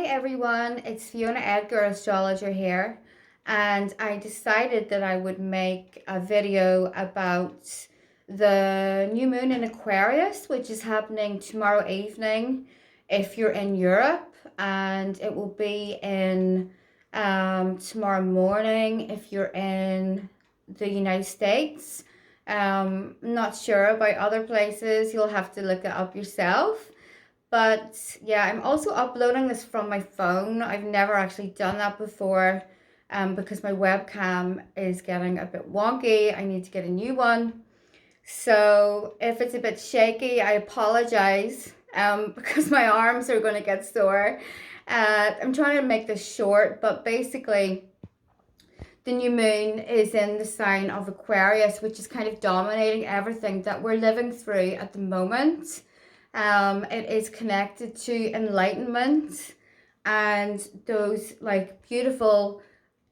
everyone, it's Fiona Edgar, Astrologer here, and I decided that I would make a video about the new moon in Aquarius, which is happening tomorrow evening if you're in Europe, and it will be in tomorrow morning if you're in the United States. Not sure about other places, you'll have to look it up yourself. But yeah, I'm also uploading this from my phone. I've never actually done that before because my webcam is getting a bit wonky. I need to get a new one. So if it's a bit shaky, I apologize because my arms are going to get sore. I'm trying to make this short, but basically the new moon is in the sign of Aquarius, which is kind of dominating everything that we're living through at the moment. It is connected to enlightenment and those like beautiful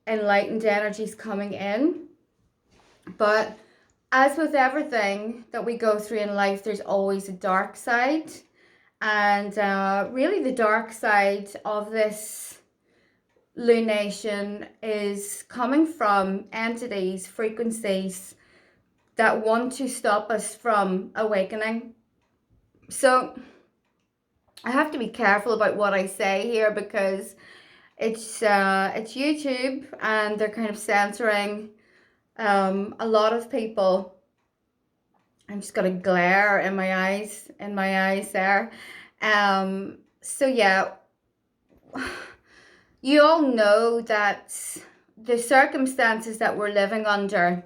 enlightened energies coming in. But as with everything that we go through in life, there's always a dark side. And really the dark side of this lunation is coming from entities, frequencies that want to stop us from awakening. So I have to be careful about what I say here because it's YouTube and they're kind of censoring a lot of people. I'm just got a glare in my eyes there. So yeah, you all know that the circumstances that we're living under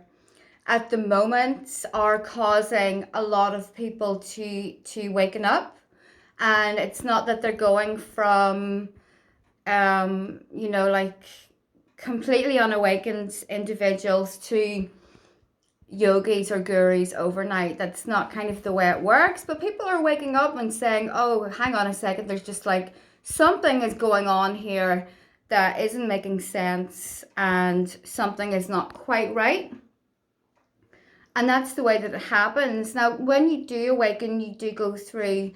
at the moment are causing a lot of people to waken up. And it's not that they're going from like completely unawakened individuals to yogis or gurus overnight. That's not kind of the way it works, but people are waking up and saying, oh, hang on a second, there's just like something is going on here that isn't making sense and something is not quite right. And that's the way that it happens. Now, when you do awaken, you do go through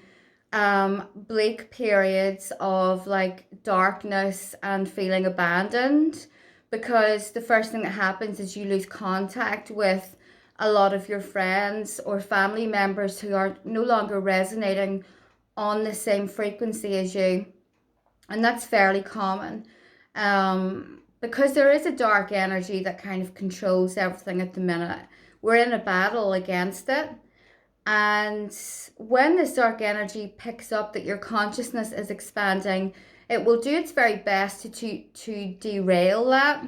bleak periods of like darkness and feeling abandoned, because the first thing that happens is you lose contact with a lot of your friends or family members who are no longer resonating on the same frequency as you. And that's fairly common because there is a dark energy that kind of controls everything at the minute. We're in a battle against it. And when this dark energy picks up that your consciousness is expanding, it will do its very best to derail that.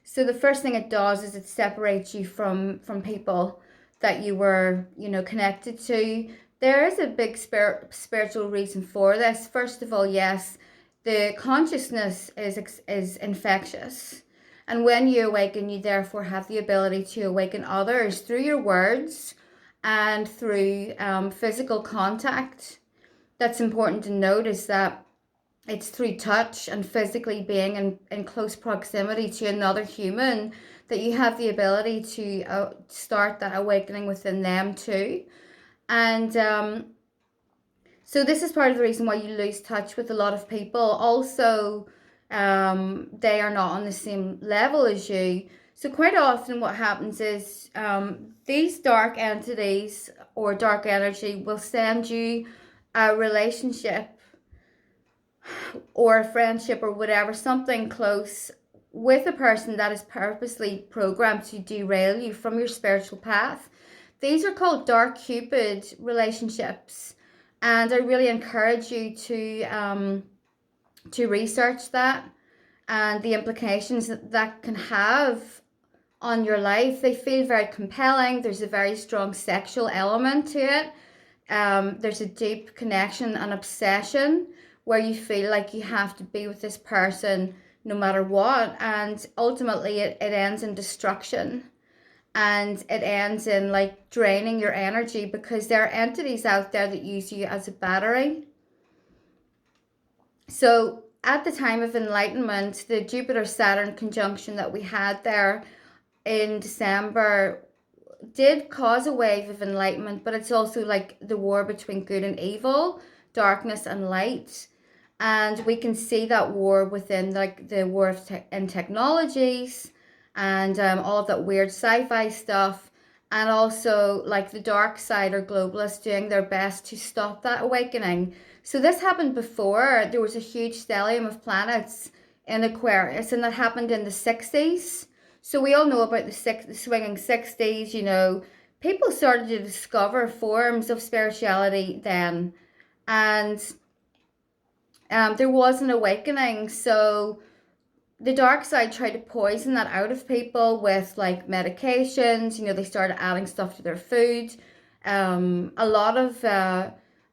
So the first thing it does is it separates you from people that you were, connected to. There is a big spiritual reason for this. First of all, yes, the consciousness is infectious. And when you awaken, you therefore have the ability to awaken others through your words and through physical contact. That's important to note, is that it's through touch and physically being in close proximity to another human that you have the ability to start that awakening within them too. And so this is part of the reason why you lose touch with a lot of people. Also, they are not on the same level as you. So quite often what happens is these dark entities or dark energy will send you a relationship or a friendship or whatever, something close with a person that is purposely programmed to derail you from your spiritual path. These are called dark Cupid relationships. And I really encourage you to research that and the implications that can have on your life. They feel very compelling. There's a very strong sexual element to it. There's a deep connection and obsession where you feel like you have to be with this person no matter what. And ultimately it ends in destruction. And it ends in like draining your energy because there are entities out there that use you as a battery. So at the time of enlightenment, the Jupiter-Saturn conjunction that we had there in December did cause a wave of enlightenment, but it's also like the war between good and evil, darkness and light. And we can see that war within like the war of in technologies and all of that weird sci-fi stuff, and also like the dark side or globalists doing their best to stop that awakening. So this happened before. There was a huge stellium of planets in Aquarius, and that happened in the 60s. So we all know about the swinging 60s, you know. People started to discover forms of spirituality then, and there was an awakening. So the dark side tried to poison that out of people with like medications. You know, they started adding stuff to their food. A lot of,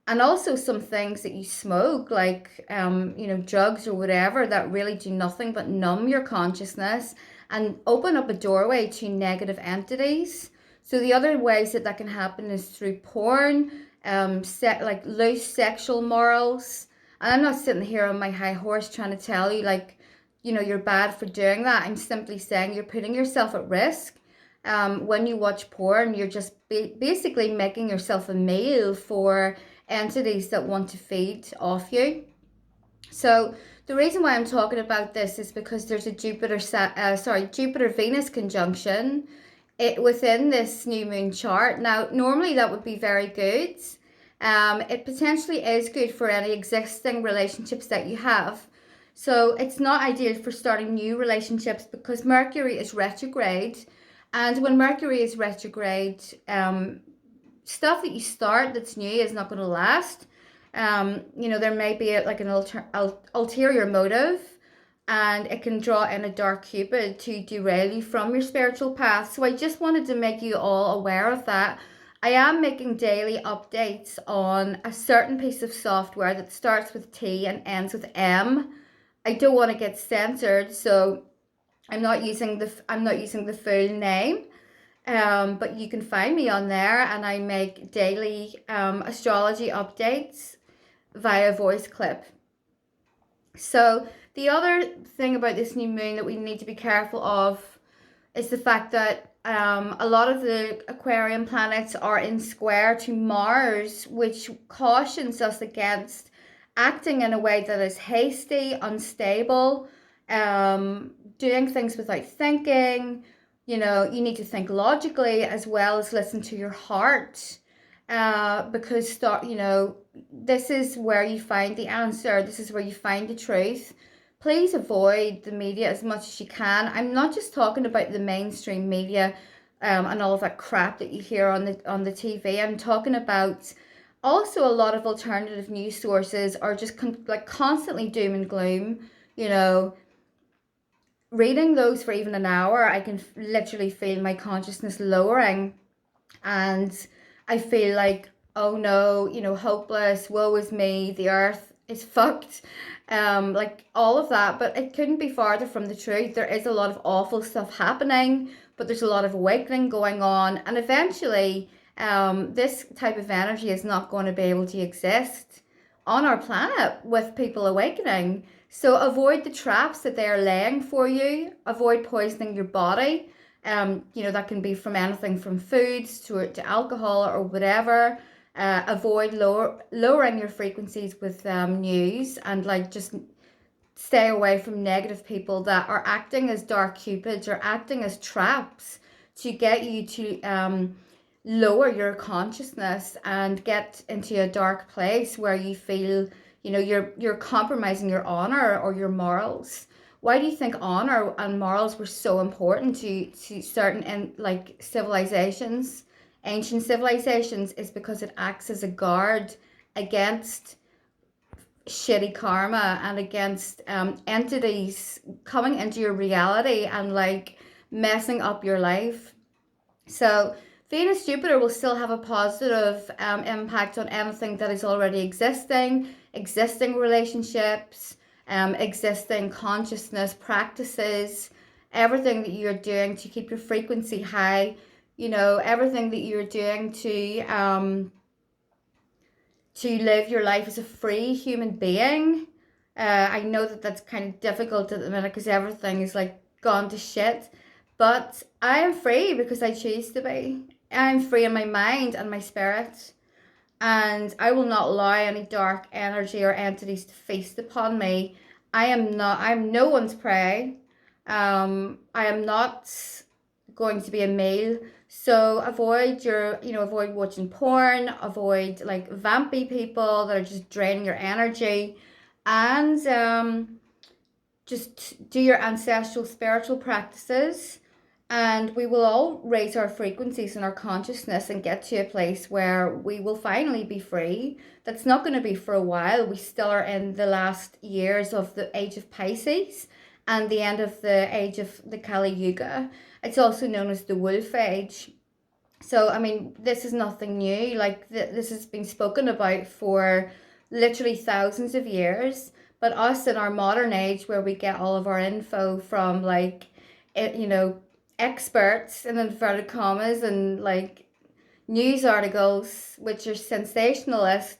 and also some things that you smoke, like, you know, drugs or whatever, that really do nothing but numb your consciousness and open up a doorway to negative entities. So the other ways that that can happen is through porn, like loose sexual morals. And I'm not sitting here on my high horse trying to tell you like, you know, you're bad for doing that. I'm simply saying you're putting yourself at risk. When you watch porn, you're just basically making yourself a meal for entities that want to feed off you. So the reason why I'm talking about this is because there's a Jupiter Venus conjunction within this new moon chart. Now, normally that would be very good. It potentially is good for any existing relationships that you have. So it's not ideal for starting new relationships because Mercury is retrograde. And when Mercury is retrograde, stuff that you start that's new is not going to last. You know, there may be like an ulterior motive, and it can draw in a dark cupid to derail you from your spiritual path. So I just wanted to make you all aware of that. I am making daily updates on a certain piece of software that starts with T and ends with M. I don't want to get censored, so I'm not using the full name. But you can find me on there, and I make daily astrology updates via voice clip. So the other thing about this new moon that we need to be careful of is the fact that a lot of the Aquarian planets are in square to Mars, which cautions us against acting in a way that is hasty, unstable, doing things without thinking. You know, you need to think logically as well as listen to your heart, because you know, this is where you find the answer. This is where you find the truth. Please avoid the media as much as you can. I'm not just talking about the mainstream media and all of that crap that you hear on the TV. I'm talking about also a lot of alternative news sources are just like constantly doom and gloom. You know, reading those for even an hour, I can literally feel my consciousness lowering, and I feel like, oh no, you know, hopeless, woe is me, the earth is fucked, like all of that. But it couldn't be farther from the truth. There is a lot of awful stuff happening, but there's a lot of awakening going on, and eventually this type of energy is not going to be able to exist on our planet with people awakening. So avoid the traps that they're laying for you. Avoid poisoning your body. You know, that can be from anything from foods to alcohol or whatever. Avoid lowering your frequencies with news, and like just stay away from negative people that are acting as dark cupids or acting as traps to get you to lower your consciousness and get into a dark place where you feel, you know, you're compromising your honor or your morals. Why do you think honor and morals were so important to certain like civilizations, ancient civilizations? Is because it acts as a guard against shitty karma and against entities coming into your reality and like messing up your life. So Venus Jupiter will still have a positive impact on anything that is already existing relationships, existing consciousness practices, everything that you're doing to keep your frequency high, you know, everything that you're doing to live your life as a free human being. I know that that's kind of difficult at the minute because everything is like gone to shit, but I am free because I choose to be. I'm free in my mind and my spirit. and I will not allow any dark energy or entities to feast upon me. I'm no one's prey. I am not going to be a meal. So avoid watching porn, avoid like vampy people that are just draining your energy, and just do your ancestral spiritual practices, and we will all raise our frequencies and our consciousness and get to a place where we will finally be free. That's not going to be for a while. We still are in the last years of the age of Pisces and the end of the age of the Kali Yuga. It's also known as the Wolf Age. So, I mean, this is nothing new. Like, this has been spoken about for literally thousands of years. But us in our modern age, where we get all of our info from, like, experts in inverted commas and, like, news articles, which are sensationalist,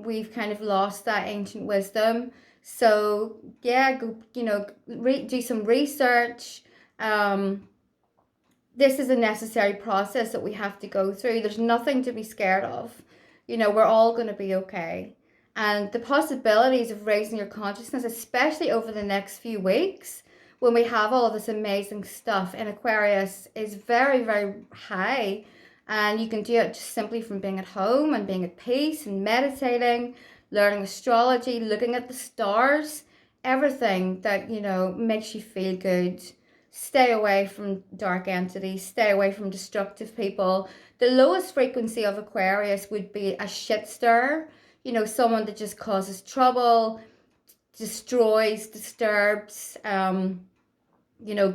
we've kind of lost that ancient wisdom. So, yeah, go, do some research. This is a necessary process that we have to go through. There's nothing to be scared of. We're all going to be okay. And the possibilities of raising your consciousness, especially over the next few weeks, when we have all this amazing stuff in Aquarius, is very, very high. And you can do it just simply from being at home and being at peace and meditating, learning astrology, looking at the stars, everything that, makes you feel good. Stay away from dark entities, stay away from destructive people. The lowest frequency of Aquarius would be a shit stirrer, someone that just causes trouble, destroys, disturbs,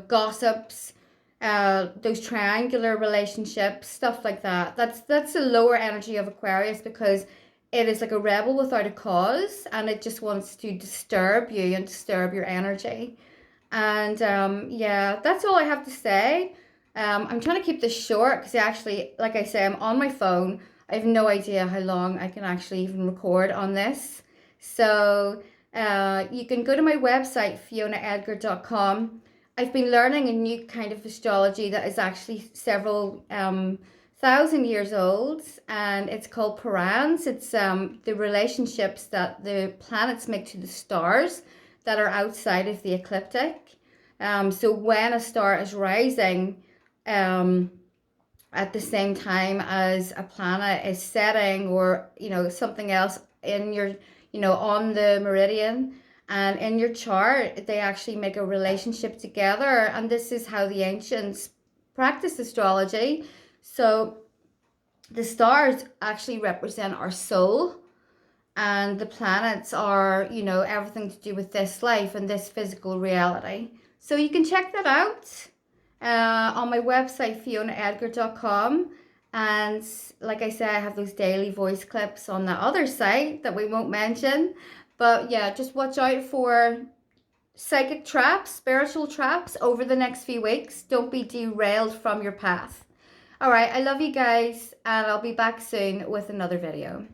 gossips, those triangular relationships, stuff like that. That's the lower energy of Aquarius, because it is like a rebel without a cause, and it just wants to disturb you and disturb your energy. And yeah, that's all I have to say. I'm trying to keep this short because actually, like I say, I'm on my phone. I have no idea how long I can actually even record on this. So you can go to my website, fionaedgar.com. I've been learning a new kind of astrology that is actually several thousand years old, and it's called Parans. It's the relationships that the planets make to the stars that are outside of the ecliptic. So when a star is rising at the same time as a planet is setting, or something else in your on the meridian and in your chart, they actually make a relationship together. And this is how the ancients practiced astrology. So the stars actually represent our soul, and the planets are, everything to do with this life and this physical reality. So you can check that out on my website, fionaedgar.com. And like I said, I have those daily voice clips on the other site that we won't mention. But yeah, just watch out for psychic traps, spiritual traps over the next few weeks. Don't be derailed from your path. All right, I love you guys, and I'll be back soon with another video.